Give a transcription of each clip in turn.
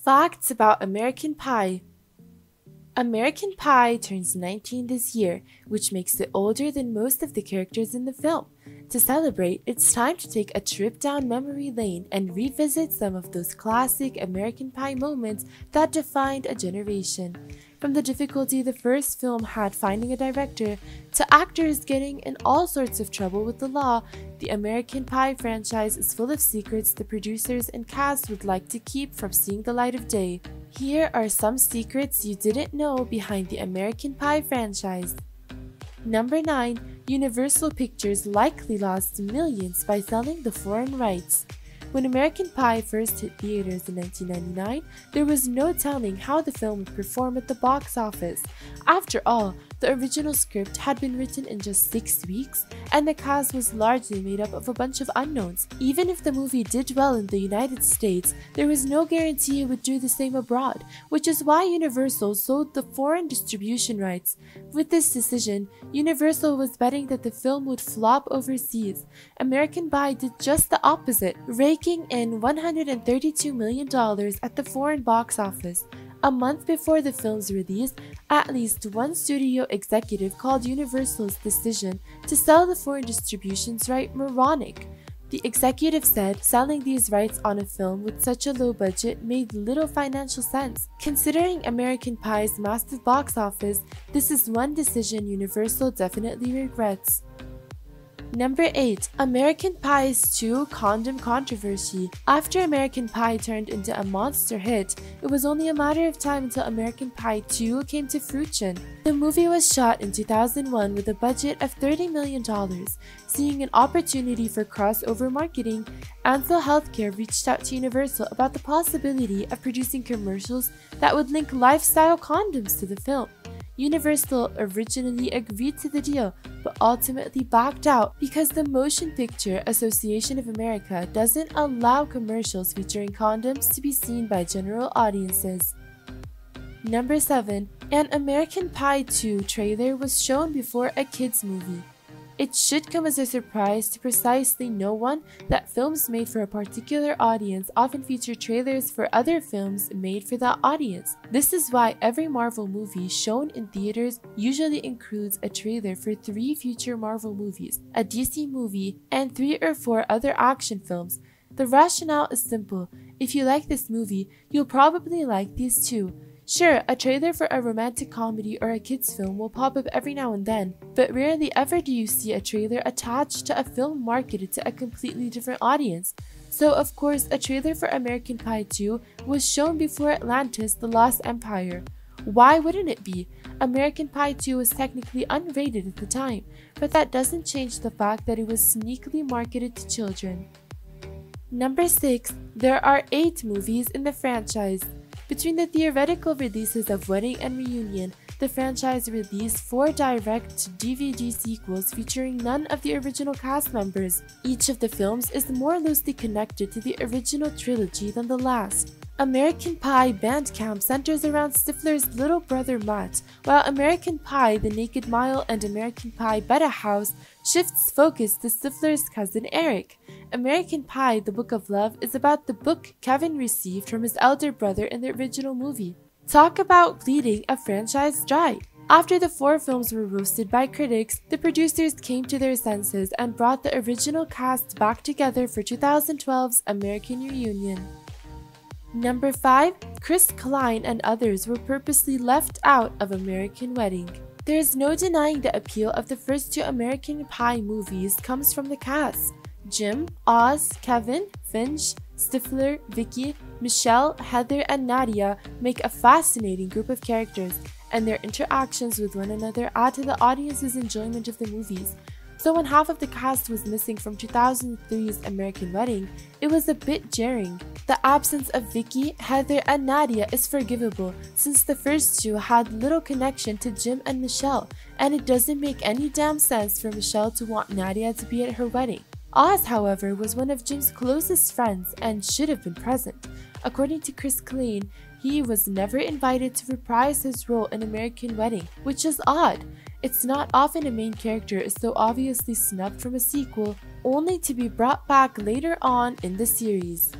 Facts about American Pie. American Pie turns 19 this year, which makes it older than most of the characters in the film. To celebrate, it's time to take a trip down memory lane and revisit some of those classic American Pie moments that defined a generation. From the difficulty the first film had finding a director, to actors getting in all sorts of trouble with the law, the American Pie franchise is full of secrets the producers and cast would like to keep from seeing the light of day. Here are some secrets you didn't know behind the American Pie franchise. Number 9. Universal Pictures likely lost millions by selling the foreign rights. When American Pie first hit theaters in 1999, there was no telling how the film would perform at the box office. After all, the original script had been written in just 6 weeks, and the cast was largely made up of a bunch of unknowns. Even if the movie did well in the United States, there was no guarantee it would do the same abroad, which is why Universal sold the foreign distribution rights. With this decision, Universal was betting that the film would flop overseas. American Pie did just the opposite, raking in $132 million at the foreign box office. A month before the film's release, at least one studio executive called Universal's decision to sell the foreign distributions right moronic. The executive said selling these rights on a film with such a low budget made little financial sense. Considering American Pie's massive box office, this is one decision Universal definitely regrets. Number 8. American Pie's 2 condom controversy. After American Pie turned into a monster hit, it was only a matter of time until American Pie 2 came to fruition. The movie was shot in 2001 with a budget of $30 million. Seeing an opportunity for crossover marketing, Ansel Healthcare reached out to Universal about the possibility of producing commercials that would link lifestyle condoms to the film. Universal originally agreed to the deal, but ultimately backed out because the Motion Picture Association of America doesn't allow commercials featuring condoms to be seen by general audiences. Number 7. An American Pie 2 trailer was shown before a kids' movie. It should come as a surprise to precisely no one that films made for a particular audience often feature trailers for other films made for that audience. This is why every Marvel movie shown in theaters usually includes a trailer for 3 future Marvel movies, a DC movie, and 3 or 4 other action films. The rationale is simple. If you like this movie, you'll probably like these too. Sure, a trailer for a romantic comedy or a kids film will pop up every now and then, but rarely ever do you see a trailer attached to a film marketed to a completely different audience. So of course, a trailer for American Pie 2 was shown before Atlantis: The Lost Empire. Why wouldn't it be? American Pie 2 was technically unrated at the time, but that doesn't change the fact that it was sneakily marketed to children. Number 6. There are 8 movies in the franchise. Between the theoretical releases of Wedding and Reunion, the franchise released 4 direct-to-DVD sequels featuring none of the original cast members. Each of the films is more loosely connected to the original trilogy than the last. American Pie Band Camp centers around Stifler's little brother Matt, while American Pie The Naked Mile and American Pie Better House shifts focus to Stifler's cousin Eric. American Pie The Book of Love is about the book Kevin received from his elder brother in the original movie. Talk about bleeding a franchise dry. After the 4 films were roasted by critics, the producers came to their senses and brought the original cast back together for 2012's American Reunion. Number 5. Chris Klein and others were purposely left out of American Wedding. There is no denying the appeal of the first 2 American Pie movies comes from the cast. Jim, Oz, Kevin, Finch, Stifler, Vicky, Michelle, Heather, and Nadia make a fascinating group of characters, and their interactions with one another add to the audience's enjoyment of the movies. So when half of the cast was missing from 2003's American Wedding, it was a bit jarring. The absence of Vicky, Heather, and Nadia is forgivable since the first 2 had little connection to Jim and Michelle, and it doesn't make any damn sense for Michelle to want Nadia to be at her wedding. Oz, however, was one of Jim's closest friends and should have been present. According to Chris Klein, he was never invited to reprise his role in American Wedding, which is odd. It's not often a main character is so obviously snubbed from a sequel, only to be brought back later on in the series.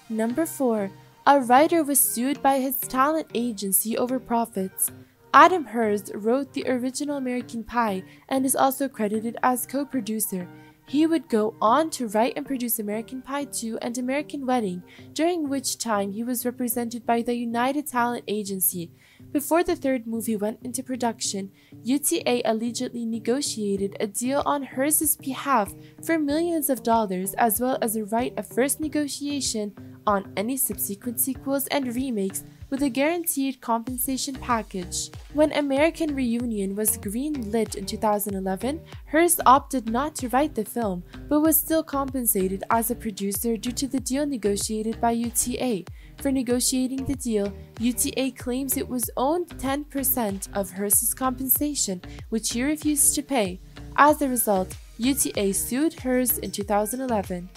Number 4. A writer was sued by his talent agency over profits. Adam Hurst wrote the original American Pie and is also credited as co-producer. He would go on to write and produce American Pie 2 and American Wedding, during which time he was represented by the United Talent Agency. Before the third movie went into production, UTA allegedly negotiated a deal on Hearst's behalf for millions of dollars, as well as a right of first negotiation on any subsequent sequels and remakes with a guaranteed compensation package. When American Reunion was green-lit in 2011, Hearst opted not to write the film, but was still compensated as a producer due to the deal negotiated by UTA. For negotiating the deal, UTA claims it was owed 10% of Hearst's compensation, which he refused to pay. As a result, UTA sued Hearst in 2011.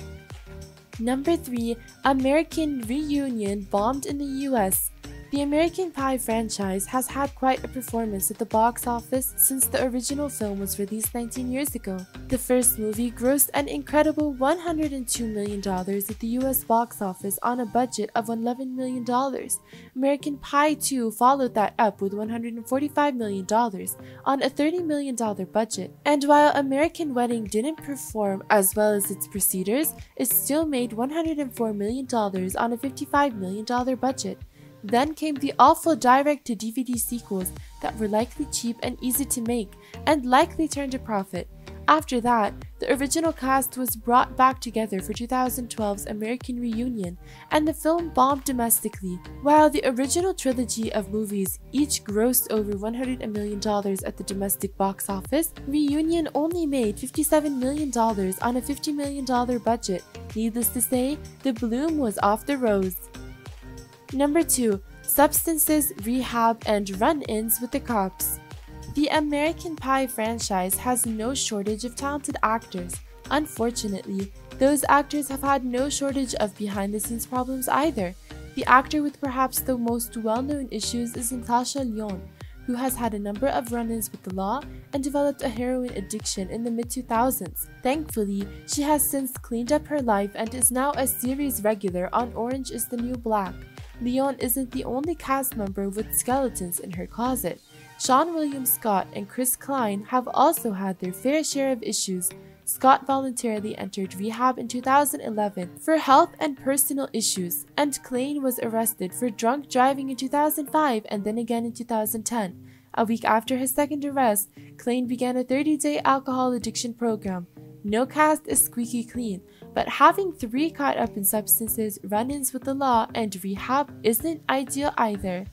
Number 3. American Reunion bombed in the US. The American Pie franchise has had quite a performance at the box office since the original film was released 19 years ago. The first movie grossed an incredible $102 million at the US box office on a budget of $11 million. American Pie 2 followed that up with $145 million on a $30 million budget. And while American Wedding didn't perform as well as its preceders, it still made $104 million on a $55 million budget. Then came the awful direct-to-DVD sequels that were likely cheap and easy to make, and likely turned a profit. After that, the original cast was brought back together for 2012's American Reunion, and the film bombed domestically. While the original trilogy of movies each grossed over $100 million at the domestic box office, Reunion only made $57 million on a $50 million budget. Needless to say, the bloom was off the rose. Number 2. Substances, rehab, and run-ins with the cops. The American Pie franchise has no shortage of talented actors. Unfortunately, those actors have had no shortage of behind-the-scenes problems either. The actor with perhaps the most well-known issues is Natasha Lyonne, who has had a number of run-ins with the law and developed a heroin addiction in the mid-2000s. Thankfully, she has since cleaned up her life and is now a series regular on Orange is the New Black. Lyonne isn't the only cast member with skeletons in her closet. Seann William Scott and Chris Klein have also had their fair share of issues. Scott voluntarily entered rehab in 2011 for health and personal issues, and Klein was arrested for drunk driving in 2005 and then again in 2010. A week after his second arrest, Klein began a 30-day alcohol addiction program. No cast is squeaky clean, but having 3 caught up in substances, run-ins with the law, and rehab isn't ideal either.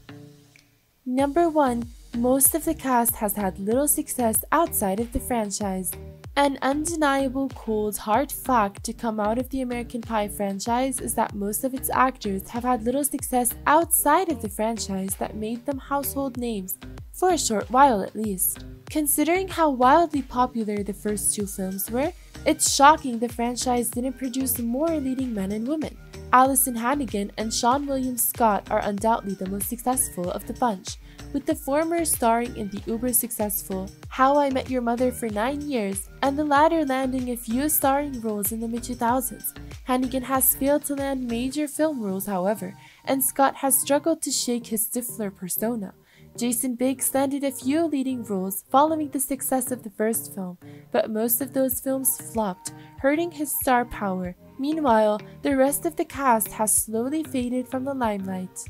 Number 1. Most of the cast has had little success outside of the franchise. An undeniable cold, hard fact to come out of the American Pie franchise is that most of its actors have had little success outside of the franchise that made them household names, for a short while at least. Considering how wildly popular the first 2 films were, it's shocking the franchise didn't produce more leading men and women. Allison Hannigan and Seann William Scott are undoubtedly the most successful of the bunch, with the former starring in the uber-successful How I Met Your Mother for 9 years, and the latter landing a few starring roles in the mid-2000s. Hannigan has failed to land major film roles, however, and Scott has struggled to shake his Stifler persona. Jason Biggs landed a few leading roles following the success of the first film, but most of those films flopped, hurting his star power. Meanwhile, the rest of the cast has slowly faded from the limelight.